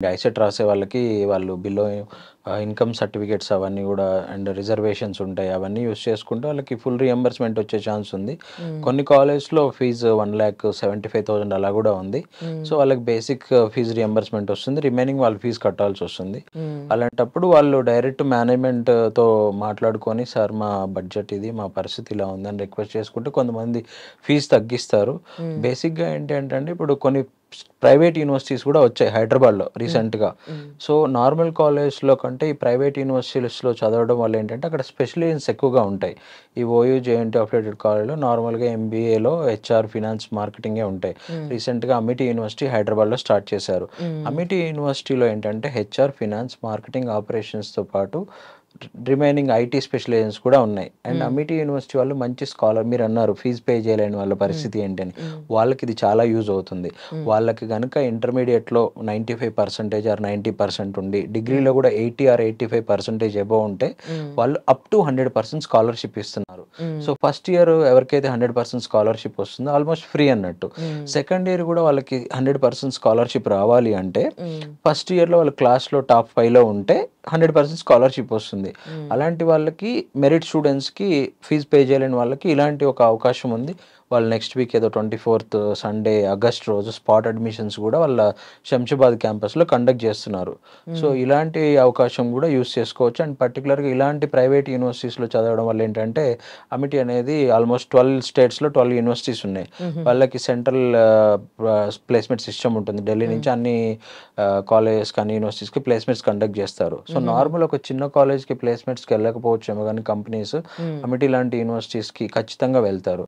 ICET రాసే వాళ్ళకి వాళ్ళు బిలో ఇన్‌కమ్ సర్టిఫికేట్స్ అవన్నీ గూడా అండ్ రిజర్వేషన్స్ ఉంటాయి. అవన్నీ యూజ్ చేసుకుంటే వాళ్ళకి ఫుల్ రీయింబర్స్‌మెంట్ వచ్చే ఛాన్స్ ఉంది. హ్మ్. కొన్ని కాలేజ్‌లో ఫీజు 1,75,000 అలా గూడా ఉంది. సో, హ్మ్. వాళ్ళకి బేసిక్ ఫీజ్ రీయింబర్స్‌మెంట్ వస్తుంది. రిమైనింగ్ వాళ్ళు ఫీజ్ కట్టాల్సొస్తుంది. హ్మ్. అలాంటప్పుడు వాళ్ళు డైరెక్ట్ మేనేజ్‌మెంట్‌తో మాట్లాడుకొని, సార్ మా బడ్జెట్ ఇది, మా పరిస్థితి ఇలా ఉందని రిక్వెస్ట్ చేసుకుంటే కొంతమంది ఫీజ్ తగ్గిస్తారు. హ్మ్. బేసిక్‌గా ఏంటి అంటే ఇప్పుడు కొన్ని ప్రైవేట్ యూనివర్సిటీస్ కూడా వచ్చాయి హైదరాబాద్‌లో హ్మ్. రీసెంట్‌గా. హ్మ్. సో, నార్మల్ కాలేజ్‌లో కంటే ఈ ప్రైవేట్ యూనివర్సిటీస్‌లో చదవడం వల్ల ఏంటంటే అక్కడ స్పెషలైజేషన్స్ ఎక్కువగా ఉంటాయి. ఈ ఓయూ, జేఎన్‌టీయూ అఫిలియేటెడ్ కాలేజ్‌లో నార్మల్‌గా ఎంబీఏలో హెచ్ఆర్, ఫినాన్స్, మార్కెటింగే ఉంటాయి. హ్మ్. రీసెంట్‌గా అమిటీ యూనివర్సిటీ హైదరాబాద్‌లో స్టార్ట్ చేశారు. హ్మ్. అమిటీ యూనివర్సిటీలో ఏంటంటే హెచ్ఆర్, ఫినాన్స్, మార్కెటింగ్, ఆపరేషన్స్‌తో పాటు రిమైనింగ్ ఐటీ స్పెషలైజేషన్స్ కూడా ఉన్నాయి. అండ్ హ్మ్. అమిటీ యూనివర్సిటీ వాళ్ళు మంచి స్కాలర్ మీరన్నారు ఫీజ్ పే చేయలేని వాళ్ళ హ్మ్. పరిస్థితి ఏంటని. హ్మ్. వాళ్ళకి ఇది చాలా యూజ్ అవుతుంది. హ్మ్. వాళ్ళకి గనుక ఇంటర్మీడియేట్‌లో 95% ఆర్ 90% ఉండి, హ్మ్. డిగ్రీలో కూడా 80 ఆర్ 85% అబోవ్ ఉంటే, హ్మ్. వాళ్ళు అప్ టు 100% స్కాలర్‌షిప్ ఇస్తున్నారు. హ్మ్. సో, ఫస్ట్ ఇయర్ ఎవరికైతే 100% స్కాలర్‌షిప్ వస్తుందో ఆల్మోస్ట్ ఫ్రీ అన్నట్టు. హ్మ్. సెకండ్ ఇయర్ కూడా వాళ్ళకి 100% స్కాలర్‌షిప్ రావాలి అంటే, హ్మ్. ఫస్ట్ ఇయర్‌లో వాళ్ళు క్లాస్‌లో టాప్ 5లో ఉంటే 100% స్కాలర్‌షిప్ వస్తుంది. హ్మ్. అలాంటి వాళ్ళకి మెరిట్ స్టూడెంట్స్‌కి ఫీజ్ పే చేయలేని వాళ్ళకి ఇలాంటి ఒక అవకాశం ఉంది. వాళ్ళు నెక్స్ట్ వీక్ ఏదో 24థ్ సండే ఆగస్ట్ రోజు స్పాట్ అడ్మిషన్స్ గూడా వాళ్ళ శంషాబాద్ క్యాంపస్‌లో కండక్ట్ జేస్తున్నారు. సో, హ్మ్. ఇలాంటి అవకాశం గూడా యూజ్ చేసుకోవచ్చు. అండ్ పర్టిక్యులర్‌గా ఇలాంటి ప్రైవేట్ యూనివర్సిటీస్‌లో చదవడం వల్ల ఏంటంటే, అమిటీ అనేది ఆల్మోస్ట్ 12 స్టేట్స్‌లో 12 యూనివర్సిటీస్ ఉన్నాయి. హుహుహు. వాళ్ళకి సెంట్రల్ ప్లేస్‌మెంట్ సిస్టమ్ ఉంటుంది. ఢిల్లీ హ్మ్. నుంచి అన్ని కాలేజెస్‌కి, అన్ని యూనివర్సిటీస్‌కి ప్లేస్‌మెంట్స్ కండక్ట్ జేస్తారు. సో, హుహుహు. నార్మల్ ఒక చిన్న కాలేజ్‌కి ప్లేస్‌మెంట్స్‌కి ఎళ్ళకపోవచ్చేమో గానీ కంపెనీస్, హ్మ్. అమిటీ లాంటి యూనివర్సిటీస్‌కి ఖచ్చితంగా వెళ్తారు.